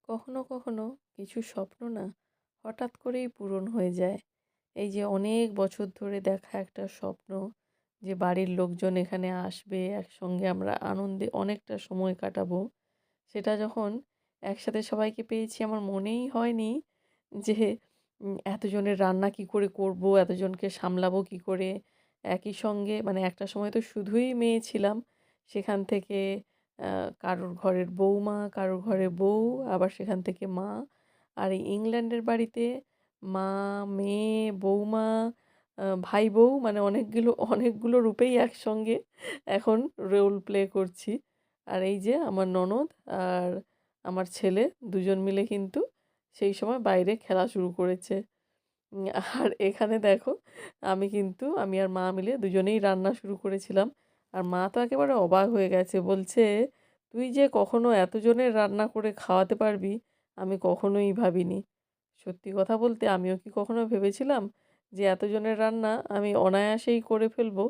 কখনো কখনো কিছু স্বপ্ন না হঠাৎ করেই পূরণ হয়ে যায়। এই যে অনেক বছর ধরে দেখা একটা স্বপ্ন যে বাড়ির লোকজন এখানে আসবে, একসঙ্গে আমরা আনন্দে অনেকটা সময় কাটাবো। সেটা যখন একসাথে সবাইকে পেয়েছি আমার মনেই হয়নি যে এতজনের রান্না কি করে করব, এতজনকে সামলাবো কি করে। একই সঙ্গে মানে একটা সময় তো শুধুই মেয়ে ছিলাম। সেখান থেকে কারোর ঘরের বৌমা, কারোর ঘরে বউ, আবার সেখান থেকে মা। আর এই ইংল্যান্ডের বাড়িতে মা, মেয়ে, বৌমা, ভাই-বউ মানে অনেকগুলো অনেকগুলো রূপেই একসঙ্গে এখন রোল প্লে করছি। আর এই যে আমার ননদ আর আমার ছেলে দুজন মিলে কিন্তু সেই সময় বাইরে খেলা শুরু করেছে। আর এখানে দেখো আমি আর মা মিলে দুজনেই রান্না শুরু করেছিলাম। আর মা তো একেবারে অবাক হয়ে গেছে। বলছে, "তুই যে কখনো এতজনের রান্না করে খাওয়াতে পারবি, আমি কখনোই ভাবিনি।" সত্যি কথা বলতে আমিও কি কখনো ভেবেছিলাম যে এতজনের রান্না আমি অনায়াসেই করে ফেলবো?